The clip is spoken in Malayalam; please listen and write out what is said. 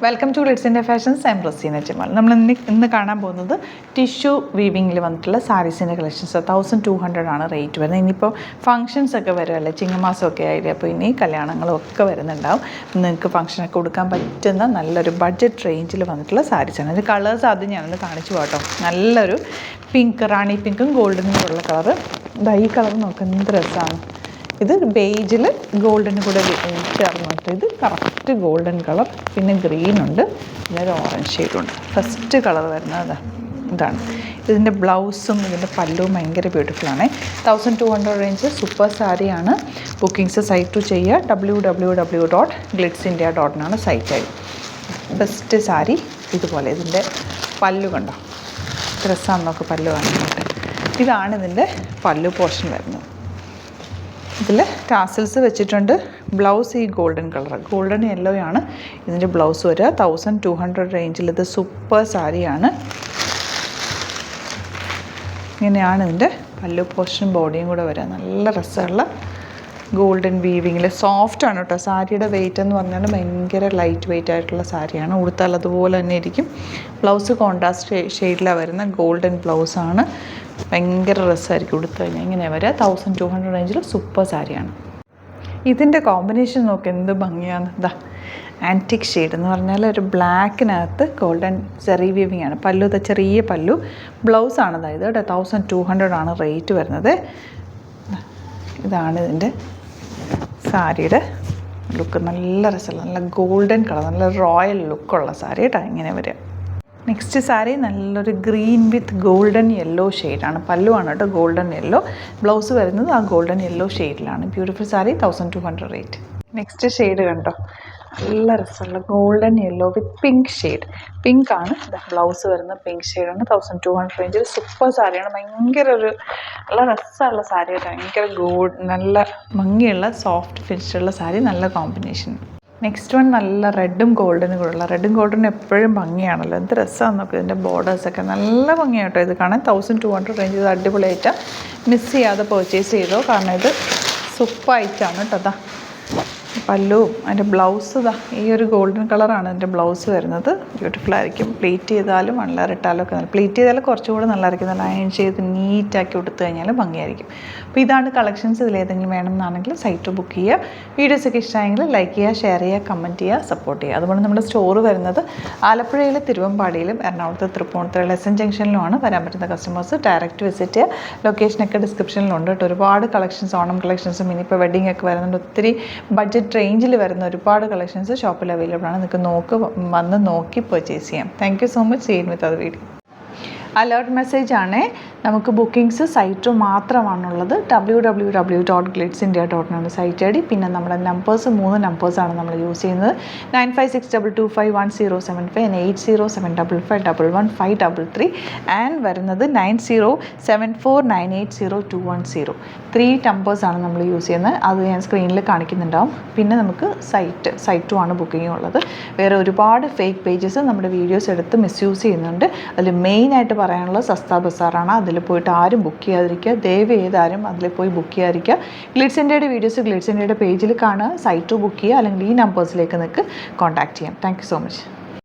Welcome to Glitz India Fashions. I am Razeena Jamal. നമ്മൾ ഇന്ന് കാണാൻ പോകുന്നത് ടിഷ്യൂ വീവിങ്ങിൽ വന്നിട്ടുള്ള സാരീസിൻ്റെ കളക്ഷൻസ്. 1200 ആണ് റേറ്റ് വരുന്നത്. ഇനിയിപ്പോൾ ഫംഗ്ഷൻസ് ഒക്കെ വരുമല്ലേ, ചിങ്ങമാസമൊക്കെ ആയില്ലേ, അപ്പോൾ ഇനി കല്യാണങ്ങളും ഒക്കെ വരുന്നുണ്ടാവും. നിങ്ങൾക്ക് ഫംഗ്ഷനൊക്കെ കൊടുക്കാൻ പറ്റുന്ന നല്ലൊരു ബഡ്ജറ്റ് റേഞ്ചിൽ വന്നിട്ടുള്ള സാരീസാണ്. ഇത് കളേഴ്സ് ആദ്യം ഞാനൊന്ന് കാണിച്ചു പോട്ടോ. നല്ലൊരു പിങ്ക്, റാണി പിങ്കും ഗോൾഡനും ഉള്ള കളറ്. ഈ കളർ നോക്കാം, എന്ത് രസമാണ്. ഇത് ബേജിൽ ഗോൾഡന് കൂടെ ചേർന്നിട്ട് ഇത് കറക്റ്റ് ഗോൾഡൻ കളർ. പിന്നെ ഗ്രീനുണ്ട്, പിന്നെ ഒരു ഓറഞ്ച് ഷെയ്ഡുണ്ട്. ഫസ്റ്റ് കളർ വരുന്നത് ഇതാണ്. ഇതിൻ്റെ ബ്ലൗസും ഇതിൻ്റെ പല്ലുവും ഭയങ്കര ബ്യൂട്ടിഫുള്ളാണ്. 1200 റേഞ്ച് സൂപ്പർ സാരിയാണ്. ബുക്കിങ്സ് സൈറ്റ് ചെയ്യുക. www.glitzindia.in സൈറ്റ് ആയി. ബെസ്റ്റ് സാരി. ഇതുപോലെ ഇതിൻ്റെ പല്ലു കണ്ടോ, ഡ്രസ്സാണ് നോക്ക് പല്ലു കാണുന്നുണ്ട്. ഇതാണ് ഇതിൻ്റെ പല്ലു പോർഷൻ വരുന്നത്. ഇതിൽ ടാസിൽസ് വെച്ചിട്ടുണ്ട്. ബ്ലൗസ് ഈ ഗോൾഡൻ കളർ, ഗോൾഡൻ യെല്ലോ ആണ് ഇതിൻ്റെ ബ്ലൗസ് വരിക. 1200 റേഞ്ചിൽ ഇത് സൂപ്പർ സാരിയാണ്. ഇങ്ങനെയാണ് ഇതിൻ്റെ പല്ലു പോർഷനും ബോഡിയും കൂടെ വരിക. നല്ല രസമുള്ള ഗോൾഡൻ വീവിങ്ങിൽ സോഫ്റ്റാണ് കേട്ടോ. സാരിയുടെ വെയിറ്റ് എന്ന് പറഞ്ഞാൽ ഭയങ്കര ലൈറ്റ് വെയിറ്റ് ആയിട്ടുള്ള സാരിയാണ്. ഉടുത്താൽ അതുപോലെ തന്നെ ഇരിക്കും. ബ്ലൗസ് കോൺട്രാസ്റ്റ് ഷെയ്ഡിലാണ് വരുന്ന ഗോൾഡൻ ബ്ലൗസാണ്. ഭയങ്കര രസമായിരിക്കും ഉടുത്ത് കഴിഞ്ഞാൽ. ഇങ്ങനെ വരിക. 1200 റേഞ്ചിൽ സൂപ്പർ സാരിയാണ്. ഇതിൻ്റെ കോമ്പിനേഷൻ നോക്കി എന്ത് ഭംഗിയാണ്. ആൻറ്റിക് ഷെയ്ഡ് എന്ന് പറഞ്ഞാൽ ഒരു ബ്ലാക്കിനകത്ത് ഗോൾഡൻ സെറി വീവിങ് ആണ്. പല്ലു ചെറിയ പല്ലു. ബ്ലൗസാണ് ഇത് കേട്ടോ. 1200 ആണ് റേറ്റ് വരുന്നത്. ഇതാണ് ഇതിൻ്റെ സാരിയുടെ ലുക്ക്. നല്ല രസമുള്ള നല്ല ഗോൾഡൻ കളർ, നല്ല റോയൽ ലുക്കുള്ള സാരി കേട്ടോ. ഇങ്ങനെ വരിക. നെക്സ്റ്റ് സാരി നല്ലൊരു ഗ്രീൻ വിത്ത് ഗോൾഡൻ യെല്ലോ ഷെയ്ഡാണ്. പല്ലുവാണ് കേട്ടോ ഗോൾഡൻ യെല്ലോ. ബ്ലൗസ് വരുന്നത് ആ ഗോൾഡൻ യെല്ലോ ഷെയ്ഡിലാണ്. Beautiful sari. 1200 rate. Next shade കണ്ടോ, നല്ല രസമുള്ള ഗോൾഡൻ യെല്ലോ വിത്ത് പിങ്ക് ഷെയ്ഡ്. പിങ്ക് ആണ് ബ്ലൗസ് വരുന്ന പിങ്ക് ഷെയ്ഡാണ്. 1200 റേഞ്ചിൽ സൂപ്പർ സാരിയാണ്. ഭയങ്കര ഒരു നല്ല രസമുള്ള സാരി കേട്ടോ. ഭയങ്കര നല്ല ഭംഗിയുള്ള സോഫ്റ്റ് ഫിനിഷുള്ള സാരി. നല്ല കോമ്പിനേഷൻ. നെക്സ്റ്റ് വൺ നല്ല റെഡും ഗോൾഡനും കൂടെയുള്ള. റെഡും ഗോൾഡനും എപ്പോഴും ഭംഗിയാണല്ലോ. എന്ത് രസമാണ് നോക്കുക. ഇതിൻ്റെ ബോർഡേഴ്സൊക്കെ നല്ല ഭംഗിയാണ് കേട്ടോ. ഇത് കാണാൻ 1200 റേഞ്ച്. ഇത് അടിപൊളിയായിട്ട് മിസ് ചെയ്യാതെ പർച്ചേസ് ചെയ്തോ, കാരണം ഇത് സൂപ്പർ ആയിട്ടാണ് കേട്ടോ. പല്ലുവും അതിൻ്റെ ബ്ലൗസ് ഈ ഒരു ഗോൾഡൻ കളറാണ് ഇതിൻ്റെ ബ്ലൗസ് വരുന്നത്. ബ്യൂട്ടിഫുൾ ആയിരിക്കും. പ്ലീറ്റ് ചെയ്താലും മണ്ണാറിട്ടാലും ഒക്കെ നല്ല. പ്ലീറ്റ് ചെയ്താലും കുറച്ചുകൂടെ നല്ലതായിരിക്കും. നല്ല അയൺ ചെയ്ത് നീറ്റാക്കി കൊടുത്തു കഴിഞ്ഞാൽ ഭംഗിയായിരിക്കും. അപ്പോൾ ഇതാണ് കളക്ഷൻസ്. ഇതിലേതെങ്കിലും വേണമെന്നാണെങ്കിൽ സൈറ്റ് ബുക്ക് ചെയ്യുക. വീഡിയോസൊക്കെ ഇഷ്ടമായെങ്കിൽ ലൈക്ക് ചെയ്യുക, ഷെയർ ചെയ്യുക, കമൻറ്റ് ചെയ്യുക, സപ്പോർട്ട് ചെയ്യുക. അതുപോലെ നമ്മുടെ സ്റ്റോർ വരുന്നത് ആലപ്പുഴയിലെ തിരുവമ്പാടിയിലും എറണാകുളത്ത് തൃപ്പൂണിത്തുറ എസ് എൻ ജംഗ്ഷനിലുമാണ്. വരാൻ പറ്റുന്ന കസ്റ്റമേഴ്സ് ഡയറക്റ്റ് വിസിറ്റ് ചെയ്യുക. ലൊക്കേഷനൊക്കെ ഡിസ്ക്രിപ്ഷനിലുണ്ട് കേട്ടോ. ഒരുപാട് കളക്ഷൻസ്, ഓണം കളക്ഷൻസും ഇനിയിപ്പോൾ വെഡിങ് ഒക്കെ വരുന്നുണ്ട്. ഒത്തിരി ബഡ്ജറ്റ് റേഞ്ചിൽ വരുന്ന ഒരുപാട് കളക്ഷൻസ് ഷോപ്പിൽ അവൈലബിൾ ആണ്. നിങ്ങൾക്ക് വന്ന് നോക്കി പർച്ചേസ് ചെയ്യാം. Thank you so much. സീൻ വിത്ത് അത് വീഡിയോ. അലേർട്ട് മെസ്സേജ് ആണ്. നമുക്ക് ബുക്കിങ്സ് സൈറ്റ് മാത്രമാണുള്ളത്. www.glitzindia.in site I D. പിന്നെ നമ്മുടെ നമ്പേഴ്സ് 3 നമ്പേഴ്സാണ് നമ്മൾ യൂസ് ചെയ്യുന്നത്. 9562251075 and 8075551533 ആൻഡ് വരുന്നത് 9074980210. 3 നമ്പേഴ്സാണ് നമ്മൾ യൂസ് ചെയ്യുന്നത്. അത് ഞാൻ സ്ക്രീനിൽ കാണിക്കുന്നുണ്ടാവും. പിന്നെ നമുക്ക് സൈറ്റും ആണ് ബുക്കിംഗ് ഉള്ളത്. വേറെ ഒരുപാട് ഫേക്ക് പേജസ് നമ്മുടെ വീഡിയോസ് എടുത്ത് മിസ്യൂസ് ചെയ്യുന്നുണ്ട്. അതിൽ മെയിനായിട്ട് പറയാനുള്ളത് സസ്ത ബസാറാണ്. അതിൽ പോയിട്ട് ആരും ബുക്ക് ചെയ്യാതിരിക്കുക. ദയവ് ചെയ്താരും അതിൽ പോയി ബുക്ക് ചെയ്യാതിരിക്കുക. ഗ്ലിറ്റ്സ് ഇന്ത്യയുടെ വീഡിയോസ് ഗ്ലിറ്റ്സ് ഇന്ത്യയുടെ പേജിൽ കാണുക. സൈറ്റ് ബുക്ക് ചെയ്യുക, അല്ലെങ്കിൽ ഈ നമ്പേഴ്സിലേക്ക് നിങ്ങൾക്ക് കോൺടാക്ട് ചെയ്യാം. Thank you so much.